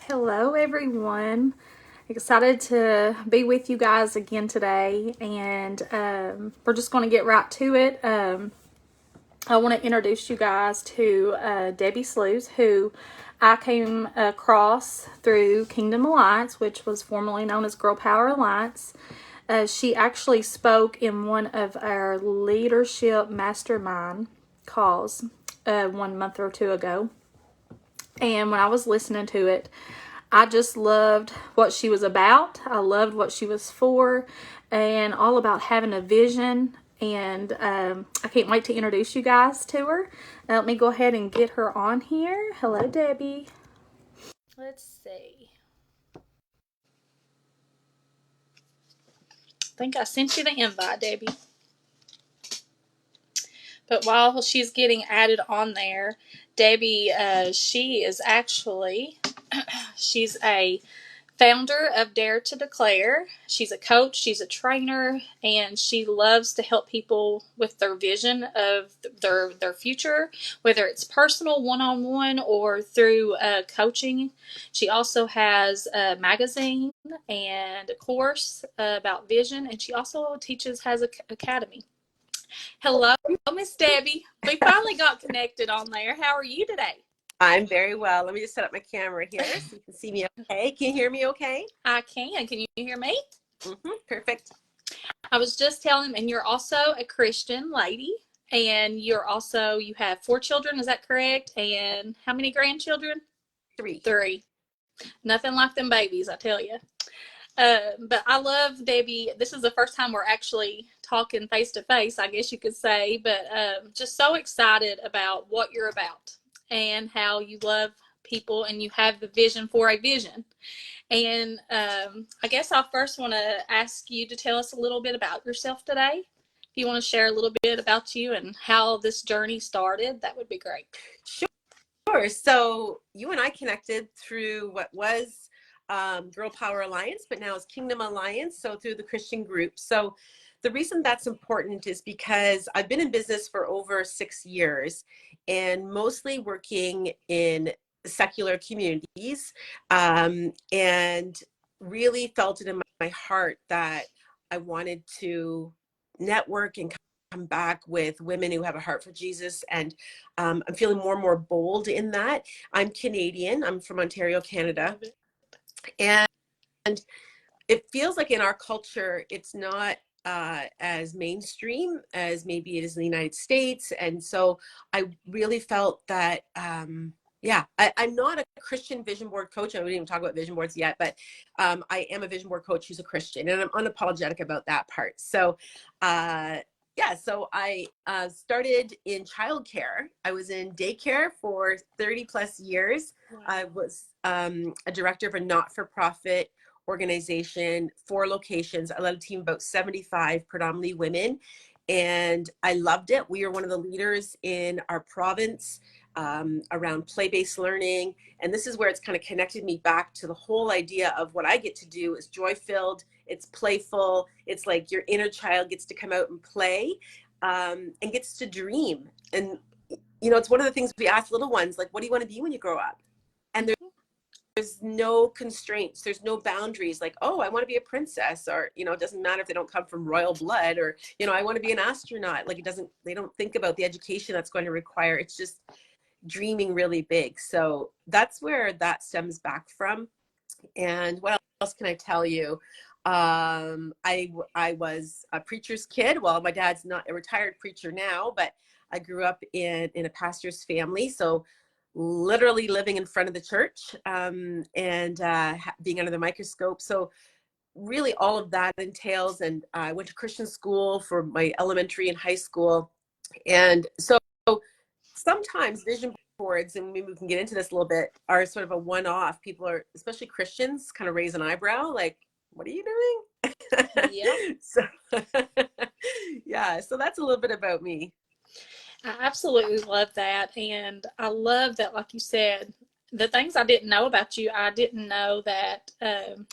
Hello, everyone. Excited to be with you guys again today, and we're just going to get right to it. I want to introduce you guys to Debbie Sluys, who I came across through Kingdom Alliance, which was formerly known as Girl Power Alliance. She actually spoke in one of our leadership mastermind calls 1 month or two ago. And when I was listening to it, I just loved what she was about. I loved what she was for, and all about having a vision. And I can't wait to introduce you guys to her. Let me go ahead and get her on here. Hello, Debbie. Let's see. I think I sent you the invite, Debbie. But while she's getting added on there, Debbie, she is actually, she's a founder of Dare to Declare. She's a coach, she's a trainer, and she loves to help people with their vision of their future, whether it's personal, one-on-one, or through coaching. She also has a magazine and a course about vision, and she also has an academy. Hello, Miss Debbie. We finally got connected on there. How are you today? I'm very well. Let me just set up my camera here so you can see me okay. Can you hear me okay? I can. Can you hear me? Perfect. I was just telling him, and you're also a Christian lady, and you have 4 children, is that correct? And how many grandchildren? 3. 3. Nothing like them babies, I tell you. But I love Debbie. This is the first time we're actually talking face to face, I guess you could say, but just so excited about what you're about and how you love people and you have the vision for a vision. And I guess I first want to ask you to tell us a little bit about yourself today. If you want to share a little bit about you and how this journey started, that would be great. Sure. So you and I connected through what was Girl Power Alliance, but now is Kingdom Alliance, so through the Christian group. So the reason that's important is because I've been in business for over 6 years and mostly working in secular communities, and really felt it in my heart that I wanted to network and come back with women who have a heart for Jesus. And I'm feeling more and more bold in that. I'm Canadian. I'm from Ontario, Canada. And it feels like in our culture, it's not as mainstream as maybe it is in the United States. And so I really felt that, I'm not a Christian vision board coach. I wouldn't even talk about vision boards yet, but I am a vision board coach who's a Christian, and I'm unapologetic about that part. So, so I started in childcare. I was in daycare for 30 plus years. Wow. I was a director of a not-for-profit organization, 4 locations. I led a team of about 75, predominantly women, and I loved it. We were one of the leaders in our province around play-based learning. And this is where it's kind of connected me back to the whole idea of what I get to do is joy-filled, it's playful, it's like your inner child gets to come out and play, and gets to dream. And, it's one of the things we ask little ones, like, what do you want to be when you grow up? And there's no constraints, there's no boundaries, like, oh, I want to be a princess, or it doesn't matter if they don't come from royal blood, or I want to be an astronaut. Like, they don't think about the education that's going to require. It's just dreaming really big. So that's where that stems back from. And what else can I tell you? I was a preacher's kid. Well, my dad's not a retired preacher now, but I grew up in a pastor's family. So literally living in front of the church, and being under the microscope. So really all of that entails. And I went to Christian school for my elementary and high school. And so sometimes vision boards, and maybe we can get into this a little bit, are sort of a one-off. People are, especially Christians, kind of raise an eyebrow, like, what are you doing? Yeah. So so that's a little bit about me. I absolutely love that. And I love that, like you said, the things I didn't know about you, I didn't know that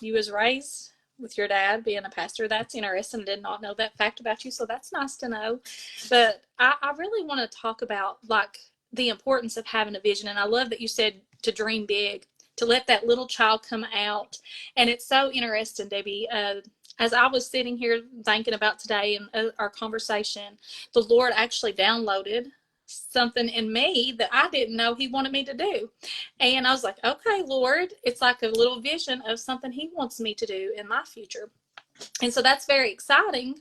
you was raised with your dad being a pastor. That's interesting. Did not know that fact about you. So that's nice to know. But I really want to talk about like the importance of having a vision. And I love that you said to dream big. to let that little child come out. And it's so interesting, Debbie. As I was sitting here thinking about today and our conversation, the Lord actually downloaded something in me that I didn't know he wanted me to do. And I was like, okay, Lord, it's like a little vision of something he wants me to do in my future. And so that's very exciting.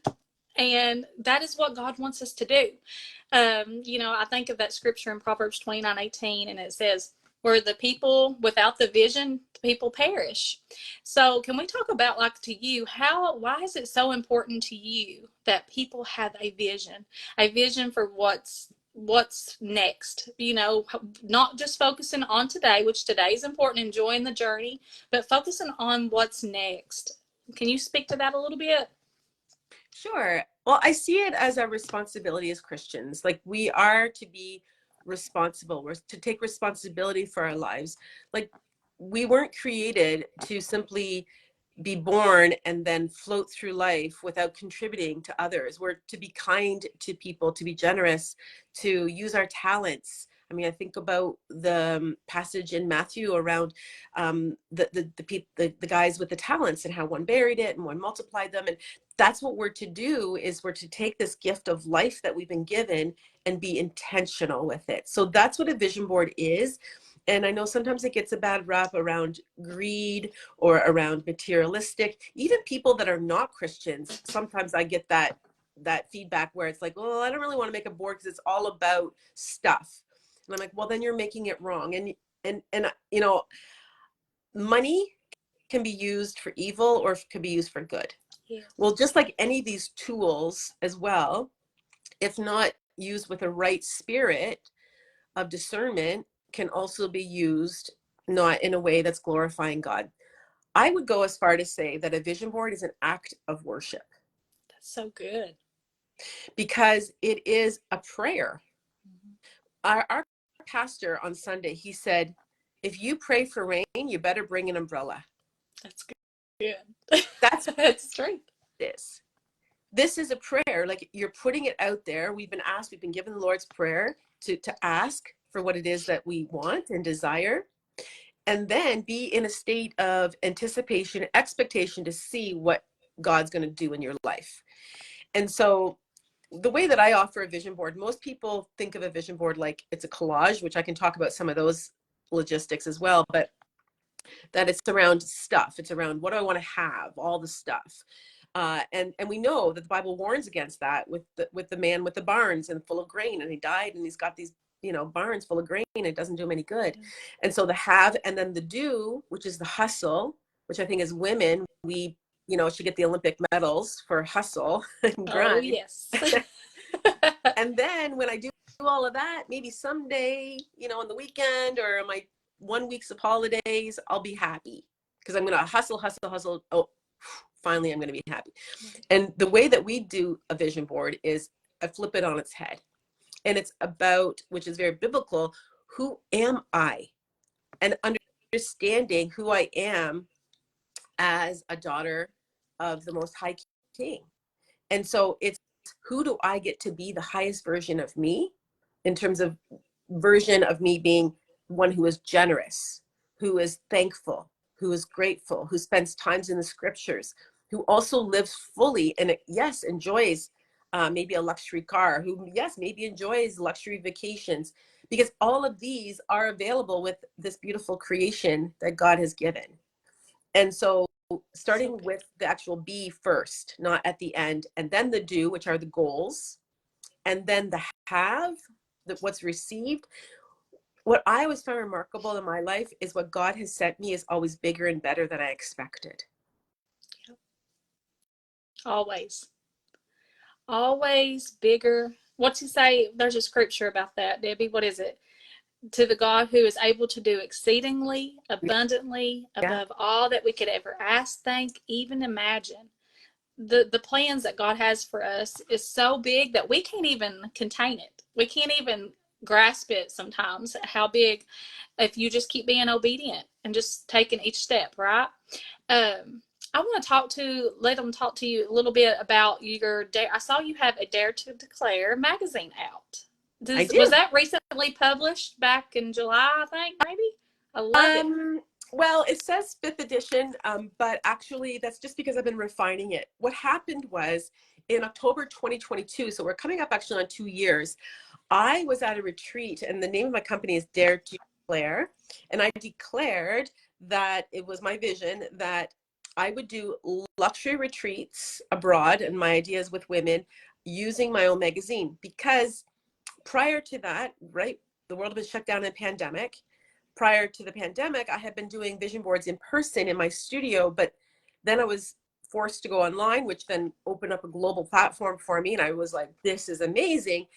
And that is what God wants us to do. I think of that scripture in Proverbs 29:18, and it says, where the people without the vision, the people perish. So can we talk about, like, to you, why is it so important to you that people have a vision for what's next, not just focusing on today, which today is important, enjoying the journey, but focusing on what's next. Can you speak to that a little bit? Sure. Well, I see it as a responsibility as Christians. Like, we are to be responsible. We're to take responsibility for our lives. Like, we weren't created to simply be born and then float through life without contributing to others. We're to be kind to people, to be generous, to use our talents. I mean, I think about the passage in Matthew around the guys with the talents and how one buried it and one multiplied them. And that's what we're to do, is we're to take this gift of life that we've been given and be intentional with it. So that's what a vision board is. And I know sometimes it gets a bad rap around greed or around materialistic. Even people that are not Christians, sometimes I get that feedback where it's like, well, I don't really want to make a board because it's all about stuff. And I'm like, well, then you're making it wrong. And money can be used for evil or can be used for good. Yeah. Well, just like any of these tools as well, if not used with a right spirit of discernment, can also be used not in a way that's glorifying God. I would go as far to say that a vision board is an act of worship. That's so good. Because it is a prayer. Mm-hmm. Our pastor on Sunday, he said, if you pray for rain, you better bring an umbrella. That's good. That's straight. This is a prayer. Like, you're putting it out there. We've been given the Lord's Prayer to ask for what it is that we want and desire, and then be in a state of anticipation, expectation to see what God's going to do in your life. And so the way that I offer a vision board, most people think of a vision board like it's a collage, which I can talk about some of those logistics as well, but that it's around stuff. It's around, what do I want to have? All the stuff. And we know that the Bible warns against that with the man with the barns and full of grain, and he died and he's got these barns full of grain. It doesn't do him any good. And so the have, and then the do, which is the hustle, which I think as women we should get the Olympic medals for hustle and grind. Oh yes. And then when I do all of that, maybe someday, on the weekend or on my 1 week of holidays, I'll be happy because I'm going to hustle. Oh, finally, I'm going to be happy. And the way that we do a vision board is I flip it on its head. And it's about, which is very biblical, who am I? And understanding who I am as a daughter of the Most High King. And so it's, who do I get to be the highest version of me, in terms of version of me being one who is generous, who is thankful, who is grateful, who spends times in the scriptures, who also lives fully and yes, enjoys maybe a luxury car, who yes, maybe enjoys luxury vacations, because all of these are available with this beautiful creation that God has given. And so starting with the actual be first, not at the end, and then the do, which are the goals, and then the have, what's received. What I always found remarkable in my life is what God has sent me is always bigger and better than I expected. Always bigger. What's he say? There's a scripture about that, Debbie. What is it? To the God who is able to do exceedingly abundantly above all that we could ever ask, think, even imagine. The plans that God has for us is so big that we can't even contain it. We can't even grasp it sometimes, how big, if you just keep being obedient and just taking each step, right? I want to let them talk to you a little bit about your dare. I saw you have a Dare to Declare magazine out. Was that recently published back in July, I think, maybe? I love it. Well, it says fifth edition, but actually that's just because I've been refining it. What happened was in October 2022, so we're coming up actually on 2 years, I was at a retreat, and the name of my company is Dare to Declare. And I declared that it was my vision that I would do luxury retreats abroad, and my ideas with women using my own magazine. Because prior to that, right, the world had been shut down in a pandemic. Prior to the pandemic, I had been doing vision boards in person in my studio, but then I was forced to go online, which then opened up a global platform for me. And I was like, this is amazing.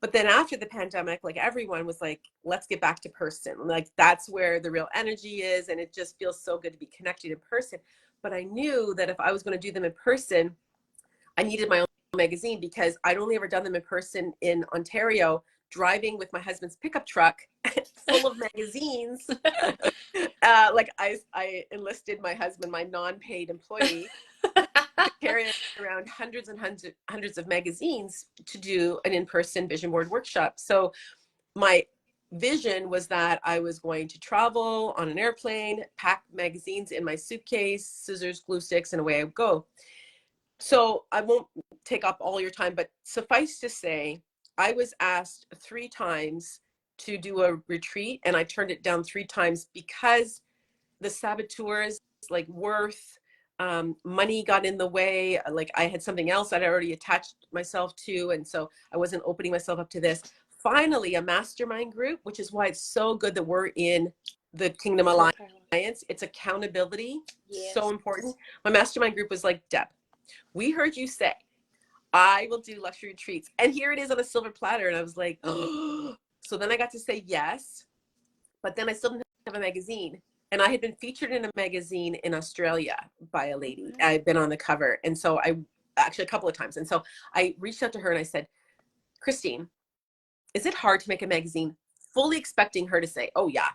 But then after the pandemic, like everyone was like, let's get back to person. Like that's where the real energy is. And it just feels so good to be connected in person. But I knew that if I was going to do them in person, I needed my own magazine because I'd only ever done them in person in Ontario, driving with my husband's pickup truck full of magazines. Like I enlisted my husband, my non-paid employee, to carry around hundreds and hundreds of magazines to do an in-person vision board workshop. So my vision was that I was going to travel on an airplane, pack magazines in my suitcase, scissors, glue sticks, and away I would go. So I won't take up all your time, but suffice to say, I was asked 3 times to do a retreat, and I turned it down 3 times because the saboteurs, like worth, money got in the way. Like I had something else that I already attached myself to, and so I wasn't opening myself up to this. Finally, a mastermind group, which is why it's so good that we're in the Kingdom Alliance. It's accountability, Yes. so important. My mastermind group was like, Deb, we heard you say I will do luxury retreats, and here it is on a silver platter. And I was like, oh. So then I got to say yes, but then I still didn't have a magazine. And I had been featured in a magazine in Australia by a lady. Mm-hmm. I've been on the cover. And so I actually a couple of times. And so I reached out to her and I said, Christine, is it hard to make a magazine? Fully expecting her to say, oh yeah.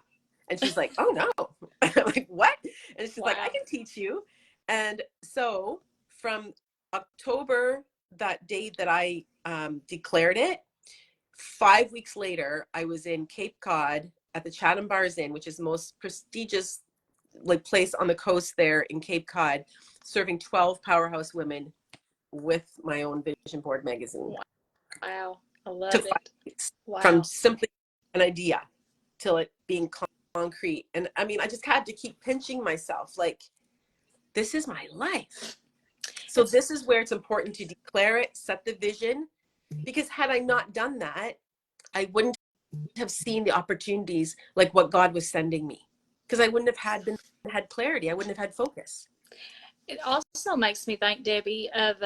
And she's like, oh no. I'm like, what? And she's like, I can teach you. And so from October, that date that I declared it, 5 weeks later, I was in Cape Cod at the Chatham Bars Inn, which is the most prestigious like place on the coast there in Cape Cod, serving 12 powerhouse women with my own vision board magazine. Wow, I love Took 5 it. weeks. Wow. From simply an idea till it being concrete. And I mean, I just had to keep pinching myself like, this is my life. So this is where it's important to declare it, set the vision, because had I not done that, I wouldn't have seen the opportunities like what God was sending me, because I wouldn't have had clarity. I wouldn't have had focus. It also makes me think, Debbie, of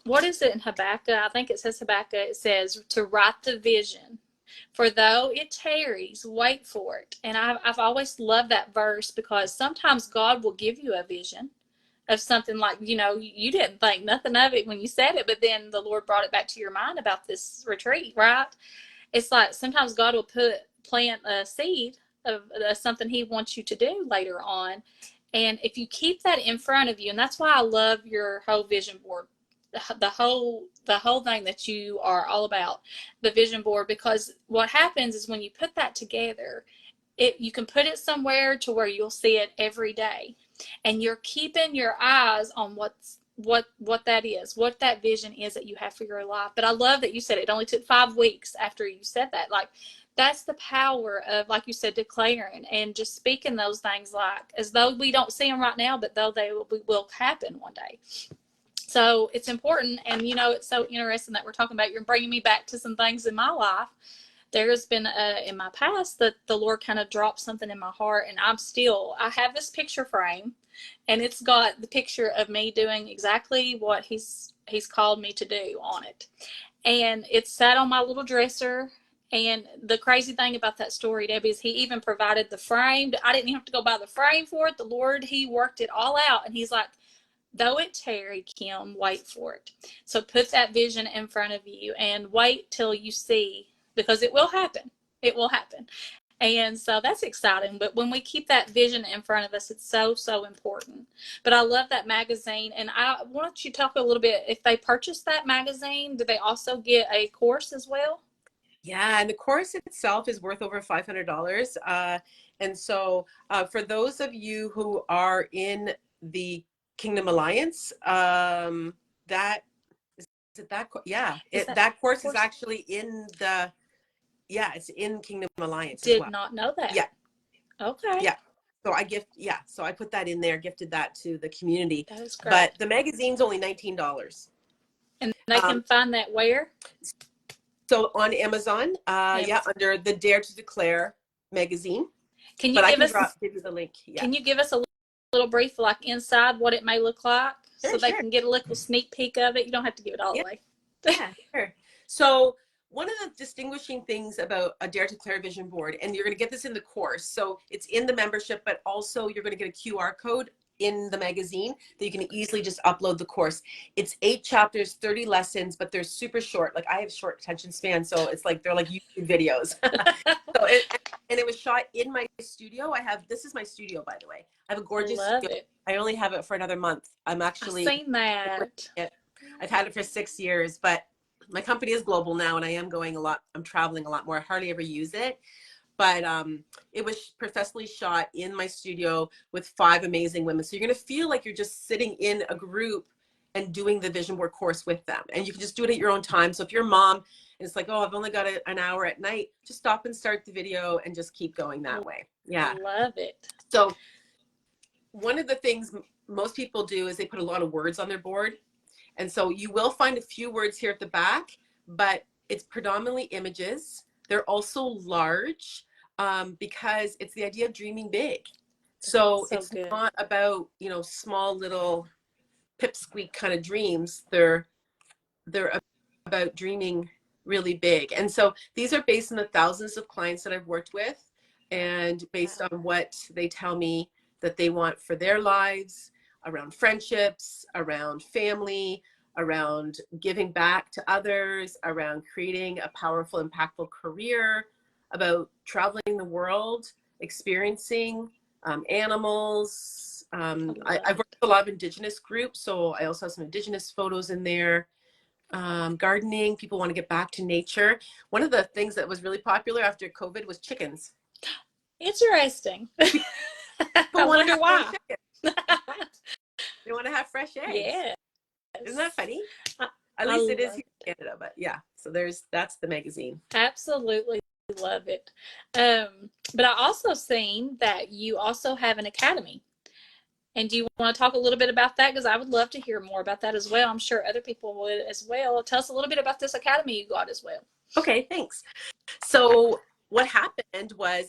what is it in Habakkuk? I think it says Habakkuk. It says to write the vision, for though it tarries, wait for it. And I've always loved that verse because sometimes God will give you a vision of something like, you didn't think nothing of it when you said it, but then the Lord brought it back to your mind about this retreat, right? It's like sometimes God will plant a seed of something he wants you to do later on. And if you keep that in front of you, and that's why I love your whole vision board, the whole thing that you are all about, the vision board, because what happens is when you put that together, you can put it somewhere to where you'll see it every day, and you're keeping your eyes on what that is, what that vision is that you have for your life. But I love that you said it only took 5 weeks after you said that. Like, that's the power of, like you said, declaring and just speaking those things like as though we don't see them right now, but though they will happen one day. So it's important. And it's so interesting that we're talking about, you're bringing me back to some things in my life. There's been in my past that the Lord kind of dropped something in my heart, and I have this picture frame, and it's got the picture of me doing exactly what he's called me to do on it. And it's sat on my little dresser. And the crazy thing about that story, Debbie, is he even provided the frame. I didn't even have to go buy the frame for it. The Lord, he worked it all out. And he's like, though it tarry, Kim, wait for it. So put that vision in front of you and wait till you see, because it will happen. It will happen. And so that's exciting. But when we keep that vision in front of us, it's so, so important. But I love that magazine. And I want you to talk a little bit, if they purchase that magazine, do they also get a course as well? Yeah, and the course itself is worth over $500. And so for those of you who are in the Kingdom Alliance, that is it that yeah, that course is actually in the it's in Kingdom Alliance as well. Did not know that. Yeah. Okay. Yeah. So so I put that in there, gifted that to the community. That is great. But the magazine's only $19. And they can find that where? So on Amazon, under the Dare to Declare magazine. Can you give you the link? Yeah. Can you give us a little brief, like inside, what it may look like, so they can get a little sneak peek of it? You don't have to give it all away. Yeah, sure. So one of the distinguishing things about a Dare to Declare vision board, and you're going to get this in the course, so it's in the membership, but also you're going to get a QR code in the magazine that you can easily just upload the course. It's 8 chapters, 30 lessons, but they're super short. Like, I have short attention span, so it's like they're like YouTube videos. And it was shot in my studio. This is my studio, by the way. I have a gorgeous studio. I only have it for another month. I've seen that. I've had it for 6 years, but my company is global now, and I am going a lot. I'm traveling a lot more. I hardly ever use it. But it was professionally shot in my studio with 5 amazing women. So you're going to feel like you're just sitting in a group and doing the vision board course with them. And you can just do it at your own time. So if you're a mom and it's like, oh, I've only got an hour at night, just stop and start the video and just keep going that way. Yeah. I love it. So one of the things most people do is they put a lot of words on their board. And so you will find a few words here at the back, but it's predominantly images. They're also large. Because it's the idea of dreaming big. So it's good. Not about, small little pipsqueak kind of dreams. They're about dreaming really big. And so these are based on the thousands of clients that I've worked with, and based on what they tell me that they want for their lives, around friendships, around family, around giving back to others, around creating a powerful, impactful career, about traveling the world, experiencing animals. I've worked with a lot of Indigenous groups, so I also have some Indigenous photos in there. Gardening, people want to get back to nature. One of the things that was really popular after COVID was chickens. Interesting. I wonder why. They want to have fresh eggs. Yeah. Isn't that funny? At least it is here in Canada, but yeah. So that's the magazine. Absolutely love it. But I also seen that you also have an academy. And do you want to talk a little bit about that? Because I would love to hear more about that as well. I'm sure other people would as well. Tell us a little bit about this academy you got as well. Okay, thanks. So what happened was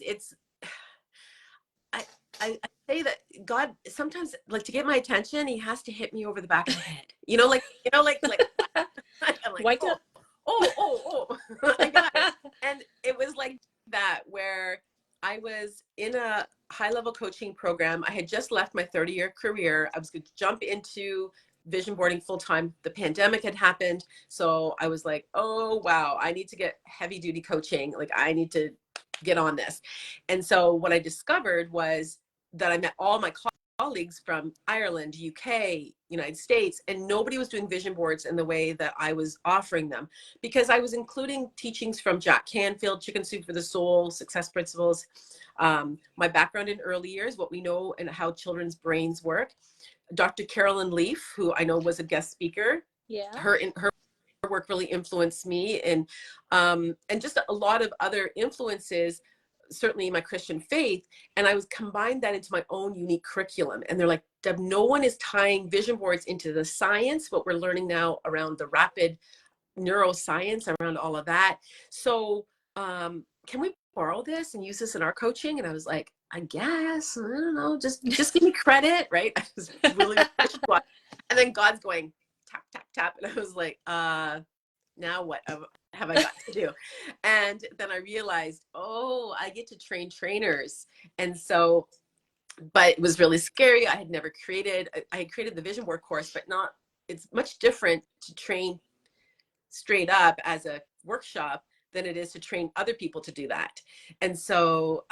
I say that God sometimes, like, to get my attention, he has to hit me over the back of the head. I'm like, wake up. Oh, I got it. And it was like that, where I was in a high-level coaching program. I had just left my 30-year career. I was going to jump into vision boarding full-time. The pandemic had happened. So I was like, oh, wow, I need to get heavy-duty coaching. Like, I need to get on this. And so what I discovered was that I met all my colleagues from Ireland, UK, United States, and nobody was doing vision boards in the way that I was offering them, because I was including teachings from Jack Canfield, Chicken Soup for the Soul, Success Principles, my background in early years, what we know and how children's brains work. Dr. Carolyn Leaf, who I know was a guest speaker, her work really influenced me, and just a lot of other influences, certainly my Christian faith. And I was combined that into my own unique curriculum. And they're like, Deb, no one is tying vision boards into the science, what we're learning now around the rapid neuroscience, around all of that. So can we borrow this and use this in our coaching? And I was like, I guess, I don't know, just give me credit, right? I was really, and then God's going, tap, tap, tap. And I was like, now what have I got to do? And then I realized, oh, I get to train trainers. And so, but it was really scary. I had created the vision board course, but it's much different to train straight up as a workshop than it is to train other people to do that. And so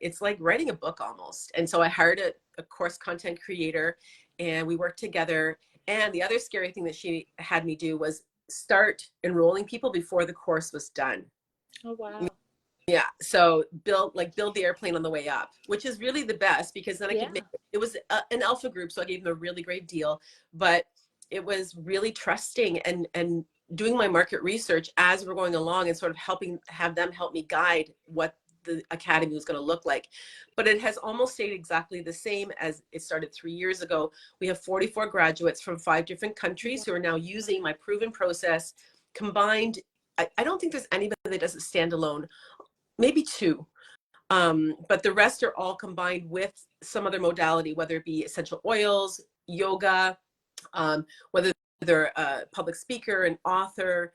it's like writing a book almost. And so I hired a course content creator, and we worked together. And the other scary thing that she had me do was start enrolling people before the course was done. Oh, wow. Yeah. So build the airplane on the way up, which is really the best, because then I Yeah. could make it was an alpha group. So I gave them a really great deal, but it was really trusting and doing my market research as we're going along and sort of have them help me guide what the academy was going to look like. But it has almost stayed exactly the same as it started 3 years ago. We have 44 graduates from 5 different countries who are now using my proven process combined. I don't think there's anybody that does it standalone, maybe 2. But the rest are all combined with some other modality, whether it be essential oils, yoga, whether they're a public speaker, an author.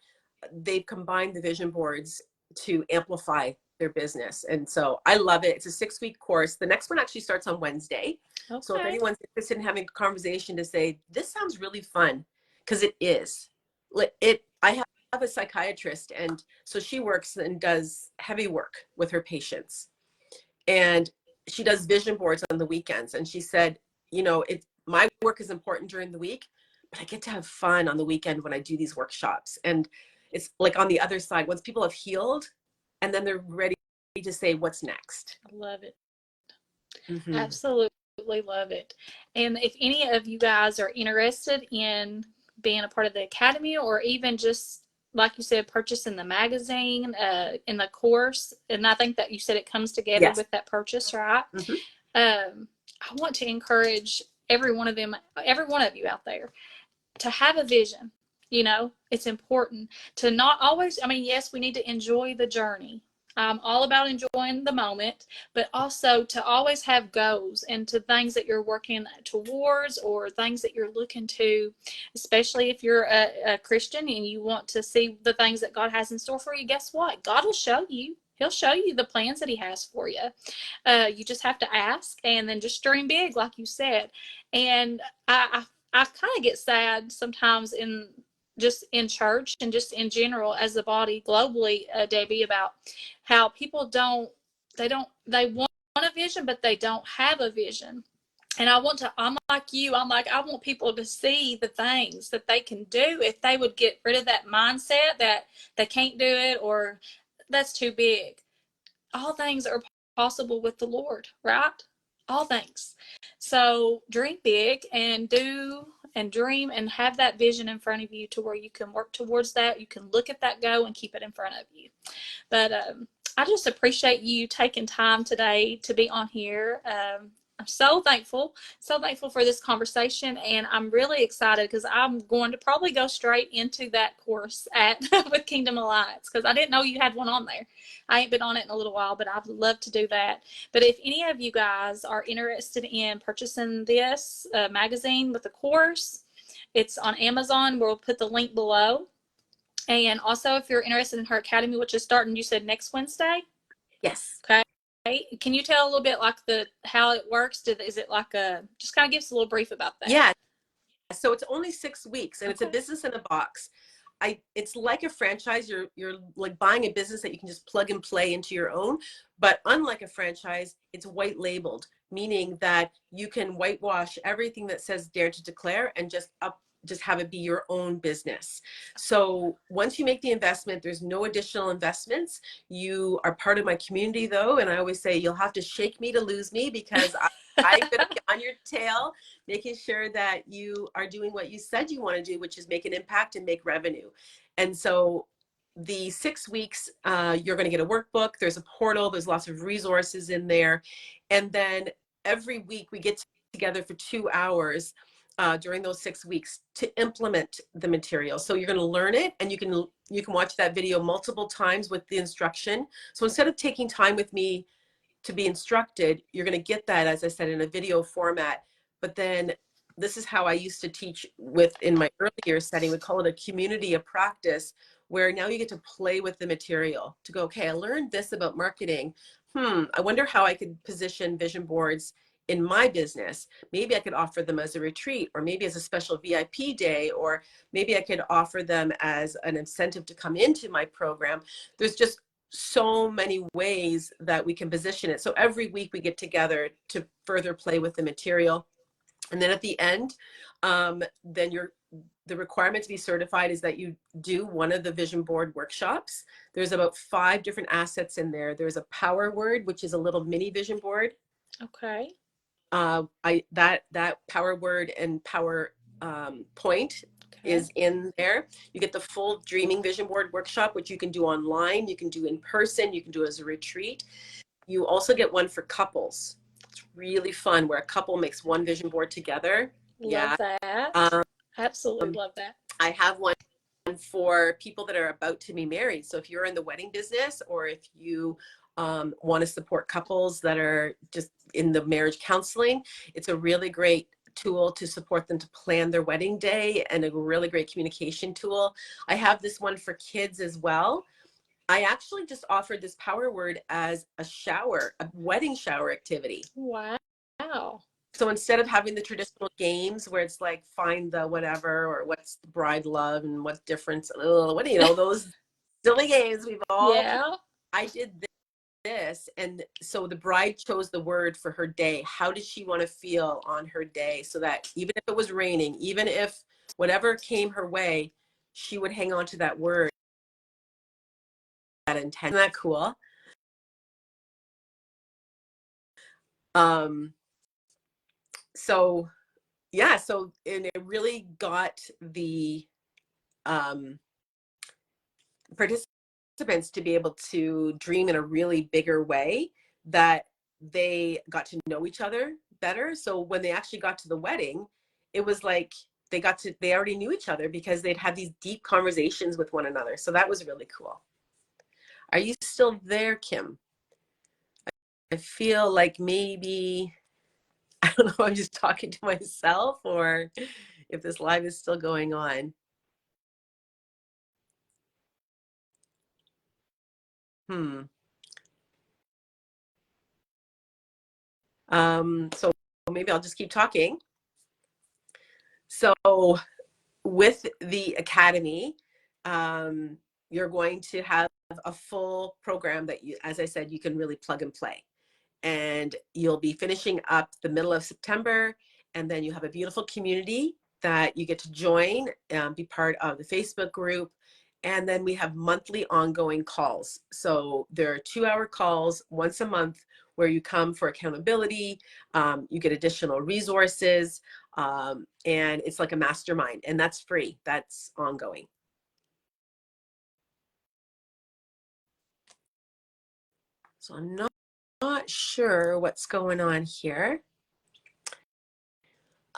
They've combined the vision boards to amplify their business. And so I love it. It's a 6-week course. The next one actually starts on Wednesday. Okay. So if anyone's interested in having a conversation to say, this sounds really fun, because it is. I have a psychiatrist, and so she works and does heavy work with her patients, and she does vision boards on the weekends. And she said, my work is important during the week, but I get to have fun on the weekend when I do these workshops. And it's like on the other side, once people have healed, and then they're ready to say, what's next? I love it. Mm-hmm. Absolutely love it. And if any of you guys are interested in being a part of the academy, or even just like you said, purchasing the magazine, in the course, and I think that you said it comes together Yes. with that purchase, right? Mm-hmm. I want to encourage every one of you out there to have a vision. It's important to not always, yes, we need to enjoy the journey. I'm all about enjoying the moment, but also to always have goals and to things that you're working towards, or things that you're looking to, especially if you're a Christian and you want to see the things that God has in store for you. Guess what? God will show you. He'll show you the plans that he has for you. You just have to ask, and then just dream big, like you said. And I kind of get sad sometimes in church and just in general as a body globally, Debbie, about how people they want a vision, but they don't have a vision. And I'm like you, I want people to see the things that they can do if they would get rid of that mindset that they can't do it, or that's too big. All things are possible with the Lord, right? All things. So dream big and do and dream and have that vision in front of you to where you can work towards that. You can look at that goal and keep it in front of you. But I just appreciate you taking time today to be on here. I'm so thankful for this conversation, and I'm really excited because I'm going to probably go straight into that course at with Kingdom Alliance, because I didn't know you had one on there. I ain't been on it in a little while, but I'd love to do that. But if any of you guys are interested in purchasing this magazine with the course, it's on Amazon. We'll put the link below. And also, if you're interested in her academy, which is starting, you said next Wednesday? Yes. Okay. Can you tell a little bit like how it works? Is it like just kind of give us a little brief about that? Yeah. So it's only 6 weeks, and okay. It's a business in a box. It's like a franchise. You're like buying a business that you can just plug and play into your own. But unlike a franchise, it's white labeled, meaning that you can whitewash everything that says Dare to Declare and just have it be your own business. So once you make the investment, there's no additional investments. You are part of my community though. And I always say you'll have to shake me to lose me, because I'm going to be on your tail, making sure that you are doing what you said you want to do, which is make an impact and make revenue. And so the 6 weeks, you're going to get a workbook. There's a portal. There's lots of resources in there. And then every week we get together for 2 hours during those 6 weeks to implement the material. So you're going to learn it, and you can watch that video multiple times with the instruction. So instead of taking time with me to be instructed, you're going to get that, as I said, in a video format. But then this is how I used to teach in my earlier setting. We call it a community of practice, where now you get to play with the material to go, okay, I learned this about marketing. I wonder how I could position vision boards in my business. Maybe I could offer them as a retreat, or maybe as a special VIP day, or maybe I could offer them as an incentive to come into my program. There's just so many ways that we can position it. So every week we get together to further play with the material. And then at the end, then the requirement to be certified is that you do one of the vision board workshops. There's about 5 different assets in there. There's a power word, which is a little mini vision board. Okay. That power word and power point is in there. You get the full dreaming vision board workshop, which you can do online, you can do in person, you can do as a retreat. You also get one for couples. It's really fun where a couple makes one vision board together. Love that. Absolutely love that. I have one for people that are about to be married. So if you're in the wedding business, or if you want to support couples that are just in the marriage counseling, it's a really great tool to support them to plan their wedding day, and a really great communication tool. I have this one for kids as well. I actually just offered this power word as a wedding shower activity. Wow. So instead of having the traditional games where it's like find the whatever, or what's the bride love and what difference, what do you know, those silly games we've all. Yeah. I did this, and so the bride chose the word for her day. How did she want to feel on her day, so that even if it was raining, even if whatever came her way, she would hang on to that word. That intent. Isn't that cool? So yeah, so and it really got the participants to be able to dream in a really bigger way, that they got to know each other better. So when they actually got to the wedding, it was like they already knew each other because they'd had these deep conversations with one another. So that was really cool. Are you still there, Kim? I feel like maybe, I don't know, I'm just talking to myself, or if this live is still going on. So maybe I'll just keep talking. So with the Academy, you're going to have a full program that you, as I said, you can really plug and play. And you'll be finishing up the middle of September, and then you have a beautiful community that you get to join, be part of the Facebook group. And then we have monthly ongoing calls. So there are 2-hour calls once a month where you come for accountability. You get additional resources, and it's like a mastermind, and that's free. That's ongoing. So I'm not sure what's going on here.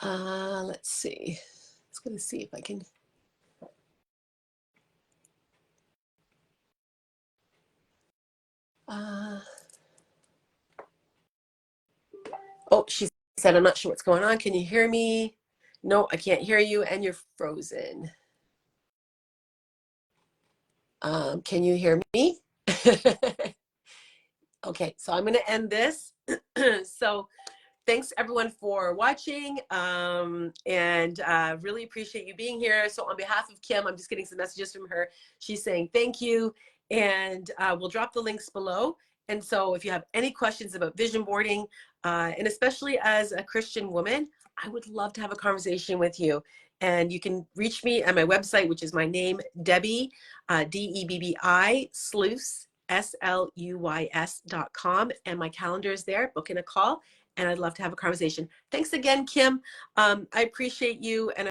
Let's see. Let's go to see if I can. Oh, she said, I'm not sure what's going on. Can you hear me? No, I can't hear you, and you're frozen. Can you hear me? Okay, so I'm going to end this. So thanks everyone for watching, and really appreciate you being here. So on behalf of Kim, I'm just getting some messages from her. She's saying thank you, and we'll drop the links below. And so if you have any questions about vision boarding, and especially as a Christian woman, I would love to have a conversation with you. And you can reach me at my website, which is my name, Debbi, Debbi, Sluys, SLUYS.com. And my calendar is there. Book in a call, and I'd love to have a conversation. Thanks again, Kim. I appreciate you, and